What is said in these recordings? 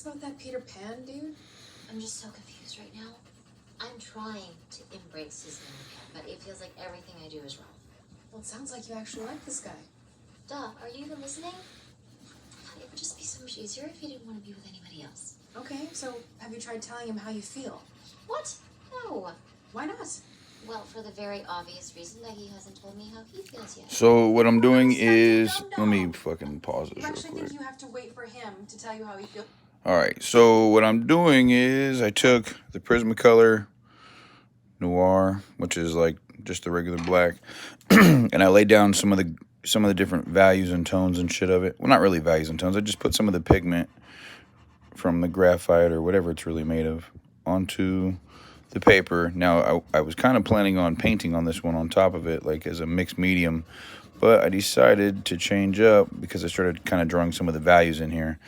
this about that Peter Pan dude? I'm just so confused right now. I'm trying to embrace his makeup, but it feels like everything I do is wrong. Well, it sounds like you actually like this guy. Duh, are you even listening? God, it would just be so much easier if he didn't want to be with anybody else. Okay, so have you tried telling him how you feel? What? No. Why not? Well, for the very obvious reason that he hasn't told me how he feels yet. So what I'm doing is, let me fucking pause this You real actually quick. think you have to wait for him to tell you how he feels? Alright, so what I'm doing is I took the Prismacolor Noir, which is like just the regular black, and I laid down some of the different values and tones and shit of it. Well, not really values and tones. I just put some of the pigment from the graphite or whatever it's really made of onto the paper. Now, I was kind of planning on painting on this one on top of it, like as a mixed medium, but I decided to change up because I started kind of drawing some of the values in here,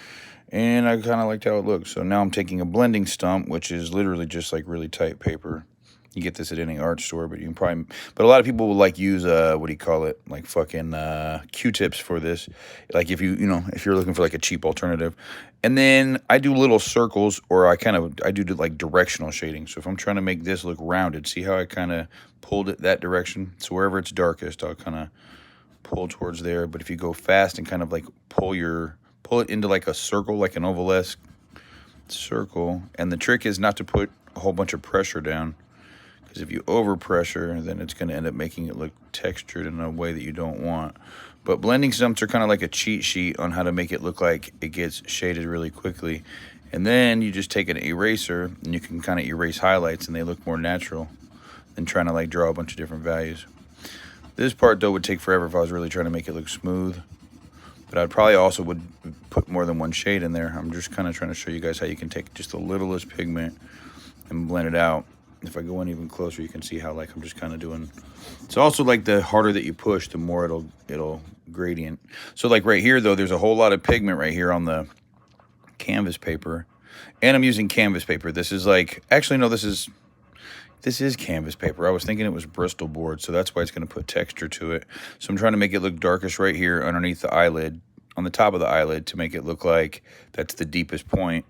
and I kind of liked how it looked. So now I'm taking a blending stump, which is literally just like really tight paper. You get this at any art store, but you can probably, but a lot of people will like use, what do you call it? Like fucking, Q-tips for this. Like if if you're looking for like a cheap alternative. And then I do little circles, or I do like directional shading. So if I'm trying to make this look rounded, see how I kind of pulled it that direction? So wherever it's darkest, I'll kind of pull towards there. But if you go fast and kind of like pull it into like a circle, like an ovalesque circle. And the trick is not to put a whole bunch of pressure down. Because if you overpressure, then it's going to end up making it look textured in a way that you don't want. But blending stumps are kind of like a cheat sheet on how to make it look like it gets shaded really quickly. And then you just take an eraser and you can kind of erase highlights and they look more natural than trying to like draw a bunch of different values. This part though would take forever if I was really trying to make it look smooth. But I'd probably also would put more than one shade in there. I'm just kind of trying to show you guys how you can take just the littlest pigment and blend it out. If I go in even closer, you can see how like I'm just kind of doing. It's also like the harder that you push, the more it'll gradient. So like right here though, there's a whole lot of pigment right here on the canvas paper, and I'm using canvas paper. This is like, actually no, this is canvas paper. I was thinking it was Bristol board, so that's why it's going to put texture to it. So I'm trying to make it look darkish right here underneath the eyelid, on the top of the eyelid, to make it look like that's the deepest point.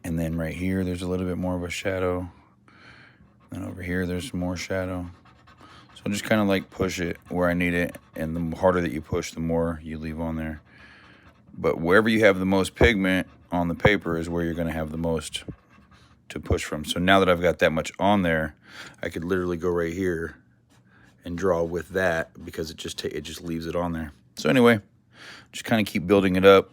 And then right here, there's a little bit more of a shadow. And over here, there's some more shadow. So I'm just kind of like push it where I need it. And the harder that you push, the more you leave on there. But wherever you have the most pigment on the paper is where you're going to have the most to push from. So now that I've got that much on there, I could literally go right here and draw with that, because it just leaves it on there. So anyway, just kind of keep building it up.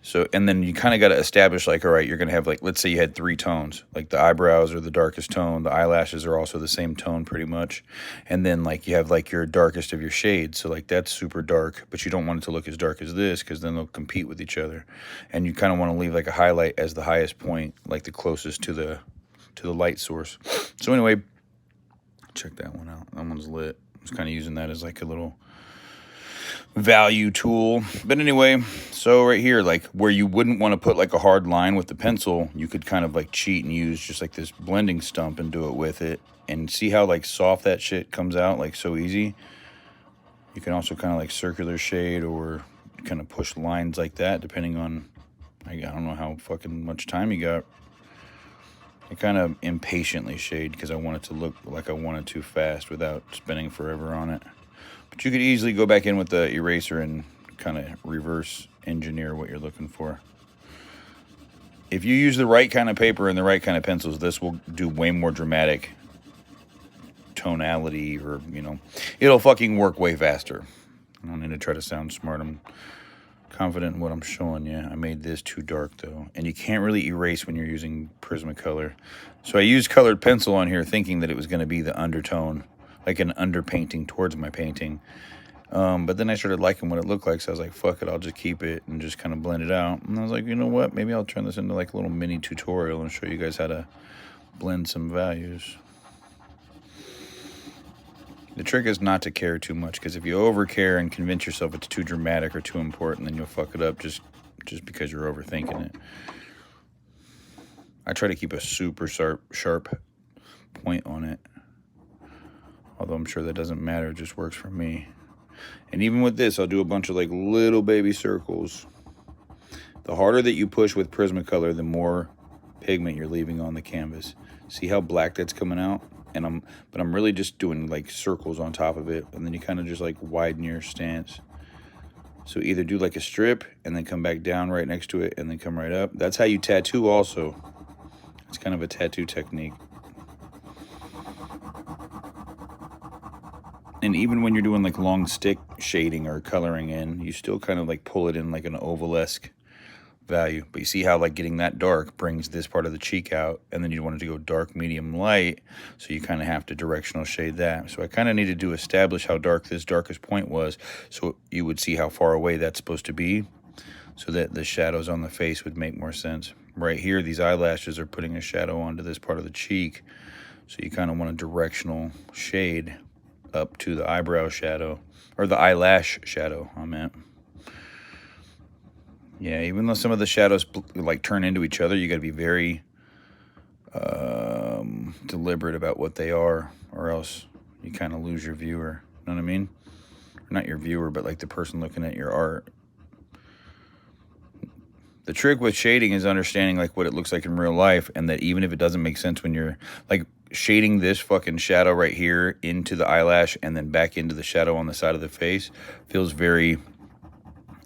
So, and then you kind of got to establish, like, all right, you're going to have, like, let's say you had 3 tones. Like, the eyebrows are the darkest tone. The eyelashes are also the same tone, pretty much. And then, like, you have, like, your darkest of your shades. So, like, that's super dark. But you don't want it to look as dark as this, because then they'll compete with each other. And you kind of want to leave, like, a highlight as the highest point, like, the closest to the light source. So, anyway, check that one out. That one's lit. I was kind of using that as, like, a little value tool. But anyway, so right here, like where you wouldn't want to put like a hard line with the pencil, you could kind of like cheat and use just like this blending stump and do it with it, and see how like soft that shit comes out, like so easy. You can also kind of like circular shade or kind of push lines like that, depending on, I don't know how fucking much time you got. I kind of impatiently shade because I want it to look like I want it too fast without spending forever on it. But you could easily go back in with the eraser and kind of reverse engineer what you're looking for. If you use the right kind of paper and the right kind of pencils, this will do way more dramatic tonality, or, it'll fucking work way faster. I don't need to try to sound smart. I'm confident in what I'm showing you. I made this too dark, though. And you can't really erase when you're using Prismacolor. So I used colored pencil on here thinking that it was going to be the undertone, like an underpainting towards my painting. But then I started liking what it looked like, so I was like, fuck it, I'll just keep it and just kind of blend it out. And I was like, you know what, maybe I'll turn this into like a little mini tutorial and show you guys how to blend some values. The trick is not to care too much, because if you over care and convince yourself it's too dramatic or too important, then you'll fuck it up just because you're overthinking it. I try to keep a super sharp point on it. Although I'm sure that doesn't matter, it just works for me. And even with this, I'll do a bunch of like little baby circles. The harder that you push with Prismacolor, the more pigment you're leaving on the canvas. See how black that's coming out? And I'm really just doing like circles on top of it, and then you kind of just like widen your stance. So either do like a strip and then come back down right next to it and then come right up. That's how you tattoo also. It's kind of a tattoo technique. And even when you're doing like long stick shading or coloring in, you still kind of like pull it in like an ovalesque value. But you see how like getting that dark brings this part of the cheek out, and then you want it to go dark, medium, light, so you kind of have to directional shade that. So I kind of needed to establish how dark this darkest point was, so you would see how far away that's supposed to be, so that the shadows on the face would make more sense. Right here, these eyelashes are putting a shadow onto this part of the cheek, so you kind of want a directional shade up to the eyebrow shadow, or the eyelash shadow, I meant. Yeah, even though some of the shadows like turn into each other, you got to be very deliberate about what they are, or else you kind of lose your viewer. You know what I mean? Or not your viewer, but like the person looking at your art. The trick with shading is understanding like what it looks like in real life, and that even if it doesn't make sense when you're like shading this fucking shadow right here into the eyelash and then back into the shadow on the side of the face, feels very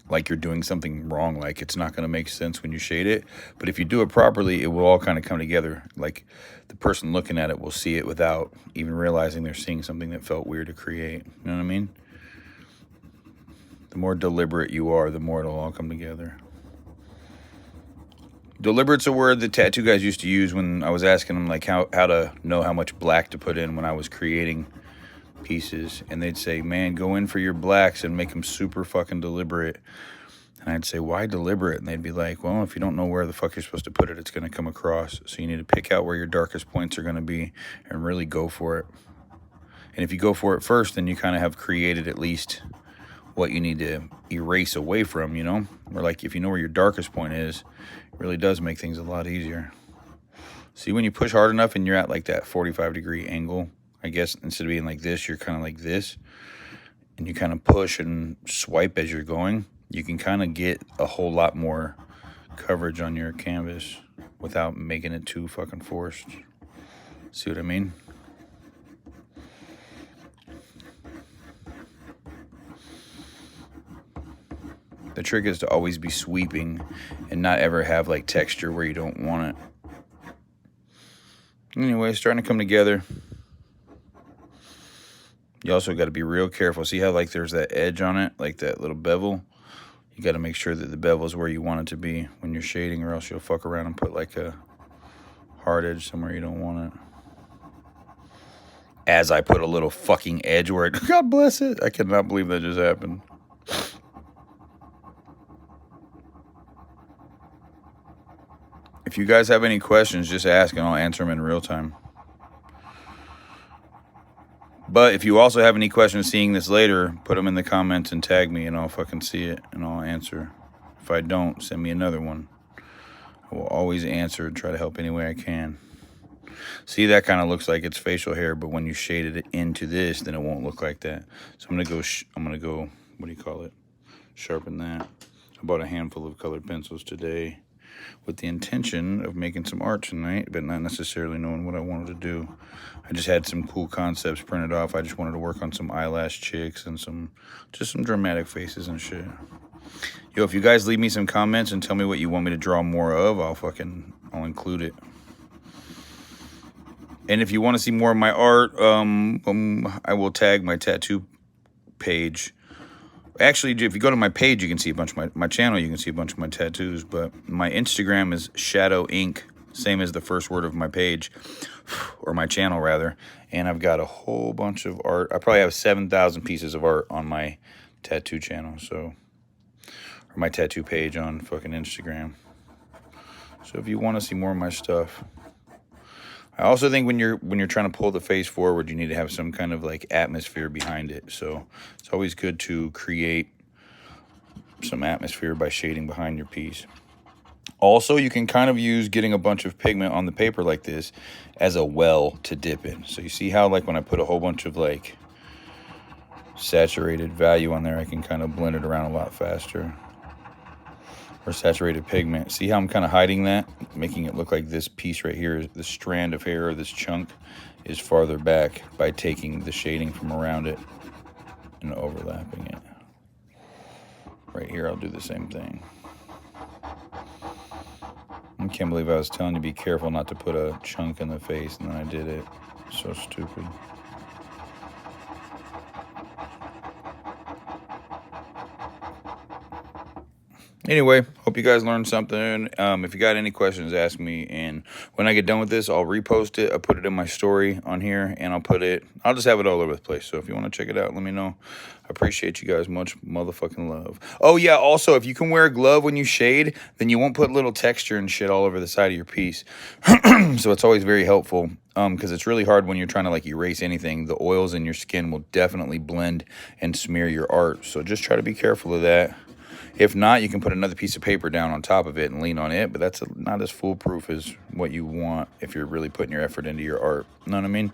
like you're doing something wrong, like it's not going to make sense when you shade it. But if you do it properly, it will all kind of come together. Like the person looking at it will see it without even realizing they're seeing something that felt weird to create. You know what I mean? The more deliberate you are, the more it'll all come together. Deliberate's a word that tattoo guys used to use when I was asking them like how to know how much black to put in when I was creating pieces, and they'd say, man, go in for your blacks and make them super fucking deliberate. And I'd say, why deliberate? And they'd be like, well, if you don't know where the fuck you're supposed to put it, it's going to come across. So you need to pick out where your darkest points are going to be and really go for it. And if you go for it first, then you kind of have created at least what you need to erase away from, you know? Or like if you know where your darkest point is, it really does make things a lot easier. See, when you push hard enough and you're at like that 45-degree angle, I guess instead of being like this, you're kind of like this, and you kind of push and swipe as you're going, you can kind of get a whole lot more coverage on your canvas without making it too fucking forced. See what I mean? The trick is to always be sweeping and not ever have like texture where you don't want it. Anyway, it's starting to come together. You also got to be real careful. See how like there's that edge on it, like that little bevel? You got to make sure that the bevel is where you want it to be when you're shading, or else you'll fuck around and put like a hard edge somewhere you don't want it. As I put a little fucking edge where it, God bless it. I cannot believe that just happened. If you guys have any questions, just ask and I'll answer them in real time. But if you also have any questions seeing this later, put them in the comments and tag me and I'll fucking see it and I'll answer. If I don't, send me another one. I will always answer and try to help any way I can. See, that kind of looks like it's facial hair, but when you shaded it into this, then it won't look like that. So I'm gonna go, what do you call it? Sharpen that. I bought a handful of colored pencils today with the intention of making some art tonight, but not necessarily knowing what I wanted to do. I just had some cool concepts printed off. I just wanted to work on some eyelash chicks and just some dramatic faces and shit. Yo, if you guys leave me some comments and tell me what you want me to draw more of, I'll include it. And if you want to see more of my art, I will tag my tattoo page. Actually, if you go to my page, you can see a bunch of my channel, you can see a bunch of my tattoos, but my Instagram is Shadowink, same as the first word of my page, or my channel rather, and I've got a whole bunch of art. I probably have 7,000 pieces of art on my tattoo channel, or my tattoo page on fucking Instagram. So if you want to see more of my stuff. I also think when you're trying to pull the face forward, you need to have some kind of like atmosphere behind it. So it's always good to create some atmosphere by shading behind your piece. Also, you can kind of use getting a bunch of pigment on the paper like this as a well to dip in. So you see how like when I put a whole bunch of like saturated value on there, I can kind of blend it around a lot faster. or saturated pigment. See how I'm kind of hiding that? Making it look like this piece right here, this strand of hair or this chunk is farther back by taking the shading from around it and overlapping it. Right here, I'll do the same thing. I can't believe I was telling you to be careful not to put a chunk in the face, and then I did it. So stupid. Anyway, hope you guys learned something. If you got any questions, ask me. And when I get done with this, I'll repost it. I'll put it in my story on here, and I'll just have it all over the place. So if you want to check it out, let me know. I appreciate you guys. Much motherfucking love. Oh, yeah. Also, if you can wear a glove when you shade, then you won't put little texture and shit all over the side of your piece. So it's always very helpful. Because it's really hard when you're trying to like erase anything. The oils in your skin will definitely blend and smear your art. So just try to be careful of that. If not, you can put another piece of paper down on top of it and lean on it, but that's not as foolproof as what you want if you're really putting your effort into your art. You know what I mean?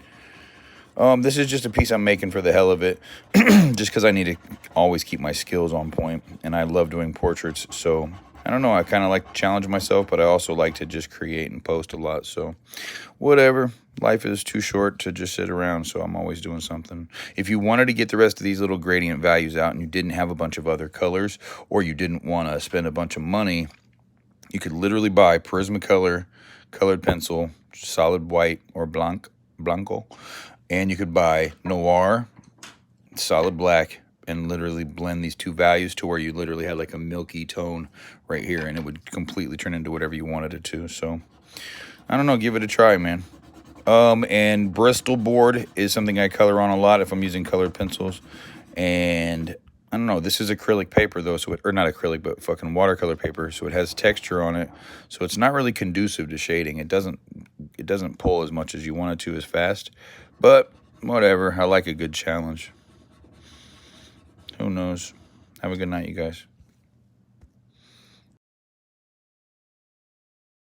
This is just a piece I'm making for the hell of it, just because I need to always keep my skills on point, and I love doing portraits, so I don't know, I kind of like to challenge myself, but I also like to just create and post a lot, so whatever. Life is too short to just sit around, so I'm always doing something. If you wanted to get the rest of these little gradient values out and you didn't have a bunch of other colors, or you didn't want to spend a bunch of money, you could literally buy Prismacolor colored pencil, solid white or blanco, and you could buy Noir, solid black, and literally blend these two values to where you literally had like a milky tone right here, and it would completely turn into whatever you wanted it to. So, I don't know, give it a try, man. And Bristol board is something I color on a lot if I'm using colored pencils. And I don't know, this is acrylic paper though, so or not acrylic, but fucking watercolor paper, so it has texture on it. So it's not really conducive to shading. It doesn't pull as much as you want it to as fast. But whatever, I like a good challenge. Who knows? Have a good night, you guys.